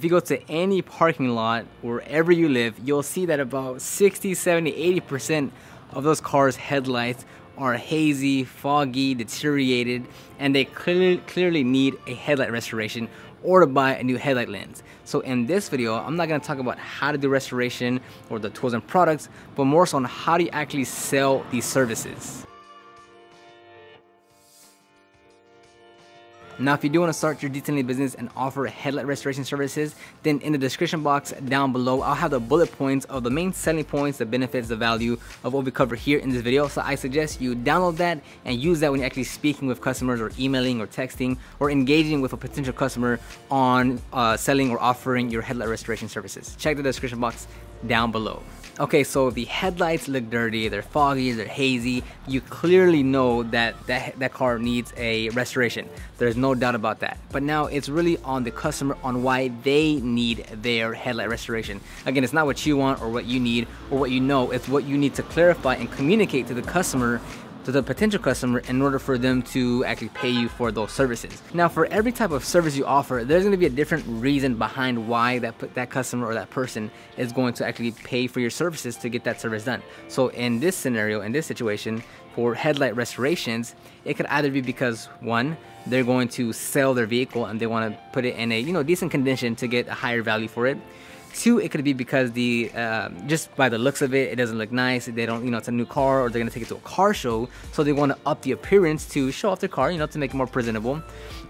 If you go to any parking lot, wherever you live, you'll see that about 60, 70, 80% of those cars' headlights are hazy, foggy, deteriorated, and they clearly need a headlight restoration or to buy a new headlight lens. So in this video, I'm not going to talk about how to do restoration or the tools and products, but more so on how do you actually sell these services. Now, if you do want to start your detailing business and offer headlight restoration services, then in the description box down below, I'll have the bullet points of the main selling points, the benefits, the value of what we cover here in this video. So I suggest you download that and use that when you're actually speaking with customers or emailing or texting or engaging with a potential customer on selling or offering your headlight restoration services. Check the description box down below. Okay, so the headlights look dirty, they're foggy, they're hazy. You clearly know that car needs a restoration. There's no doubt about that. But now it's really on the customer on why they need their headlight restoration. Again, it's not what you want or what you need or what you know, it's what you need to clarify and communicate to the customer, to the potential customer, in order for them to actually pay you for those services. Now, for every type of service you offer, there's going to be a different reason behind why that customer or that person is going to actually pay for your services to get that service done. So in this scenario, in this situation, for headlight restorations, it could either be because, one, they're going to sell their vehicle and they want to put it in a decent condition to get a higher value for it. Two, it could be because just by the looks of it, it doesn't look nice. They don't, it's a new car, or they're gonna take it to a car show, so they want to up the appearance to show off their car, to make it more presentable.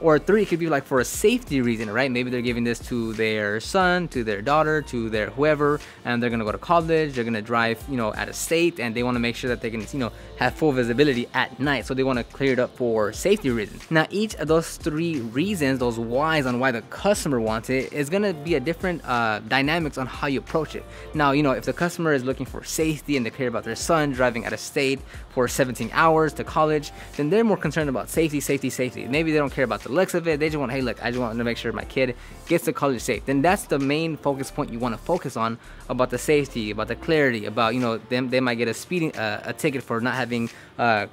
Or three, it could be like for a safety reason, right? Maybe they're giving this to their son, to their daughter, to their whoever, and they're gonna go to college. They're gonna drive, out of state, and they want to make sure that they can, have full visibility at night. So they want to clear it up for safety reasons. Now, each of those three reasons, those whys on why the customer wants it, is gonna be a different dynamics on how you approach it. Now, if the customer is looking for safety and they care about their son driving out of state for 17 hours to college, then they're more concerned about safety. Maybe they don't care about the looks of it. They just want, hey, look, I just want to make sure my kid gets to college safe. Then that's the main focus point you want to focus on, about the safety, about the clarity, about, they might get a ticket for not having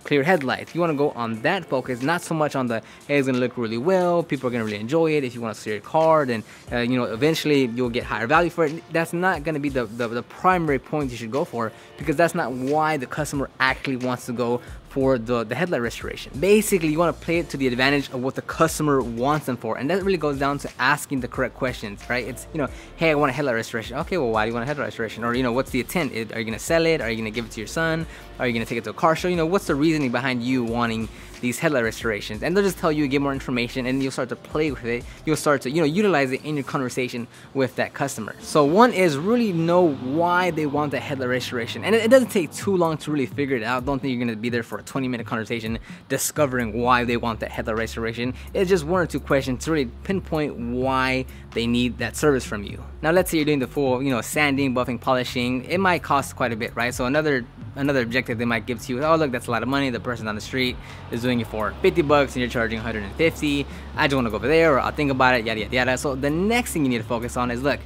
clear headlights. You want to go on that focus, not so much on the, hey, it's going to look really well, people are going to really enjoy it. If you want to sell your car, then, eventually you'll get higher value for it. That's not going to be the primary point you should go for, because that's not why the customer actually wants to go for the headlight restoration. Basically, you want to play it to the advantage of what the customer wants them for, and that really goes down to asking the correct questions, right? It's, hey, I want a headlight restoration. Okay, well, why do you want a headlight restoration? Or, what's the intent? Are you going to sell it? Are you going to give it to your son? Are you going to take it to a car show? What's the reasoning behind you wanting these headlight restorations? And they'll just tell you, get more information, and you'll start to play with it. You'll start to, utilize it in your conversation with that customer. So one is really know why they want the headlight restoration. And it doesn't take too long to really figure it out. Don't think you're going to be there for a 20-minute conversation discovering why they want that headlight restoration. It's just one or two questions to really pinpoint why they need that service from you. Now, let's say you're doing the full, sanding, buffing, polishing. It might cost quite a bit, right? So another objective they might give to you is, oh, look, that's a lot of money. The person on the street is doing it for 50 bucks and you're charging 150. I just want to go over there, or I'll think about it, yada, yada, yada. So the next thing you need to focus on is, look,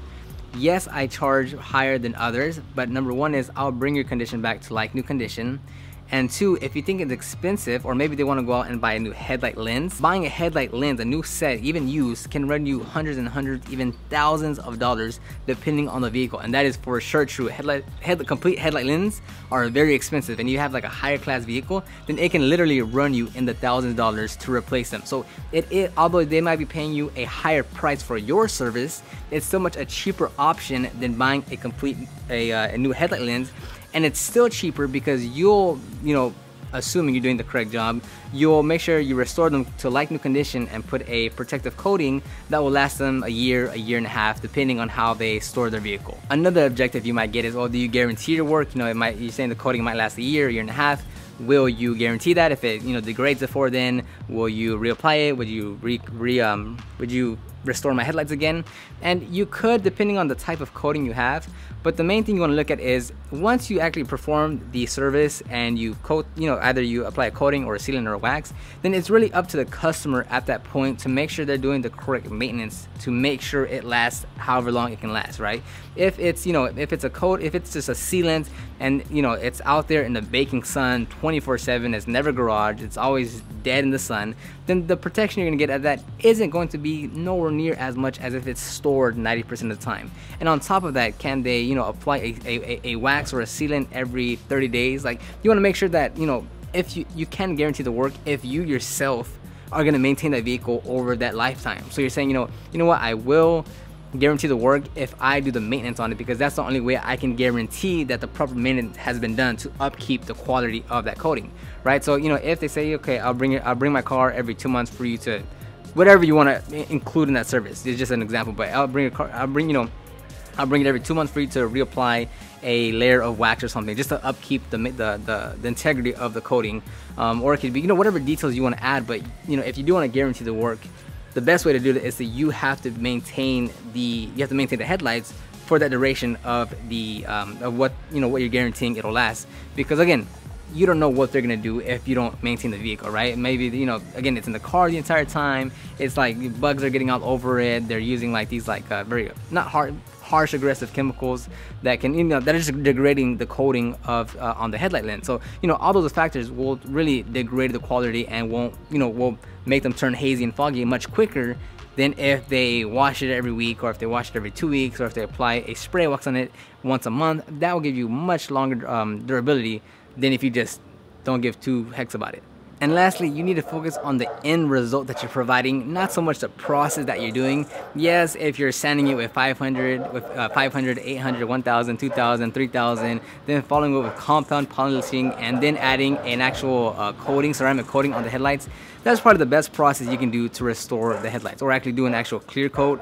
yes, I charge higher than others, but number one is I'll bring your condition back to like new condition. And two, if you think it's expensive, or maybe they want to go out and buy a new headlight lens, buying a headlight lens, a new set, even used, can run you hundreds and hundreds, even thousands of dollars, depending on the vehicle. And that is for sure true. Complete headlight lenses are very expensive, and you have like a higher class vehicle, then it can literally run you in the thousands of dollars to replace them. So although they might be paying you a higher price for your service, it's so much a cheaper option than buying a new headlight lens. And it's still cheaper because you'll, assuming you're doing the correct job, you'll make sure you restore them to like new condition and put a protective coating that will last them a year and a half, depending on how they store their vehicle. Another objective you might get is, oh, do you guarantee your work? You're saying the coating might last a year and a half. Will you guarantee that? If it, degrades before then, will you reapply it? Would you would you restore my headlights again? And you could, depending on the type of coating you have. But the main thing you want to look at is, once you actually perform the service and you coat, either you apply a coating or a sealant or a wax, then it's really up to the customer at that point to make sure they're doing the correct maintenance to make sure it lasts however long it can last, right? If it's, if it's a coat, if it's just a sealant and, it's out there in the baking sun 24/7, it's never garage, it's always dead in the sun, then the protection you're gonna get at that isn't going to be nowhere nowhere near as much as if it's stored 90% of the time. And on top of that, can they, you know, apply a wax or a sealant every 30 days? Like, you want to make sure that, you know, if you can guarantee the work if you yourself are going to maintain that vehicle over that lifetime. So you're saying, you know what, I will guarantee the work if I do the maintenance on it, because that's the only way I can guarantee that the proper maintenance has been done to upkeep the quality of that coating, right? So, you know, if they say, okay, I'll bring my car every 2 months for you to, whatever you want to include in that service. It's just an example, but I'll bring it every 2 months for you to reapply a layer of wax or something, just to upkeep the integrity of the coating, or it could be, you know, whatever details you want to add. But, you know, if you do want to guarantee the work, the best way to do it is that you have to maintain the headlights for that duration of the of what you're guaranteeing it'll last. Because again, you don't know what they're gonna do if you don't maintain the vehicle, right? Maybe, you know, again, it's in the car the entire time. It's like bugs are getting all over it. They're using like these like very not harsh aggressive chemicals that can, you know, that are just degrading the coating of on the headlight lens. So, you know, all those factors will really degrade the quality and will make them turn hazy and foggy much quicker than if they wash it every week, or if they wash it every 2 weeks, or if they apply a spray wax on it once a month. That will give you much longer durability than if you just don't give two hecks about it. And lastly, you need to focus on the end result that you're providing, not so much the process that you're doing. Yes, if you're sanding it with 500, 800, 1000, 2000, 3000, then following it with compound polishing, and then adding an actual coating, ceramic coating on the headlights, that's probably the best process you can do to restore the headlights, or actually do an actual clear coat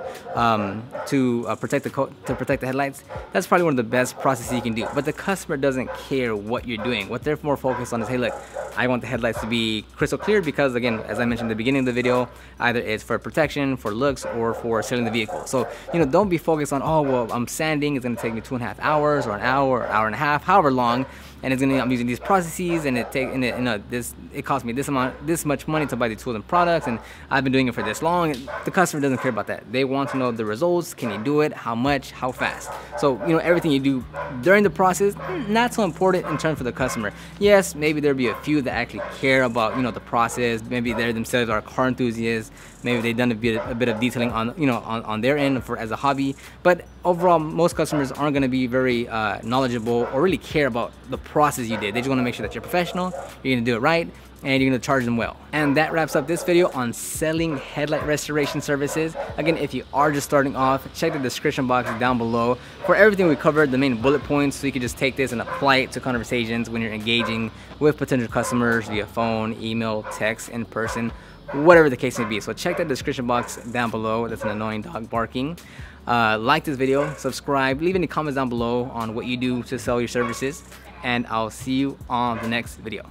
to protect the headlights. That's probably one of the best processes you can do. But the customer doesn't care what you're doing. What they're more focused on is, hey, look, I want the headlights to be crystal clear, because again, as I mentioned at the beginning of the video, either it's for protection, for looks, or for selling the vehicle. So, you know, don't be focused on, oh, well, I'm sanding, it's going to take me 2.5 hours, or an hour, or hour and a half, however long, and I'm using these processes, and it cost me this much money to buy the tools and products, and I've been doing it for this long. The customer doesn't care about that. They want to know the results. Can you do it? How much? How fast? So, you know, everything you do during the process, not so important in terms for the customer. Yes, maybe there'll be a few that actually care about, you know, the process. Maybe they themselves are car enthusiasts. Maybe they've done a bit of detailing on, you know, on their end as a hobby. But overall, most customers aren't going to be very knowledgeable or really care about the process you did. They just want to make sure that you're professional, you're going to do it right, and you're going to charge them well. And that wraps up this video on selling headlight restoration services. Again, if you are just starting off, check the description box down below for everything we covered, the main bullet points, so you can just take this and apply it to conversations when you're engaging with potential customers via phone, email, text, in person, whatever the case may be. So check that description box down below. That's an annoying dog barking. Like this video, subscribe, leave any comments down below on what you do to sell your services, and I'll see you on the next video.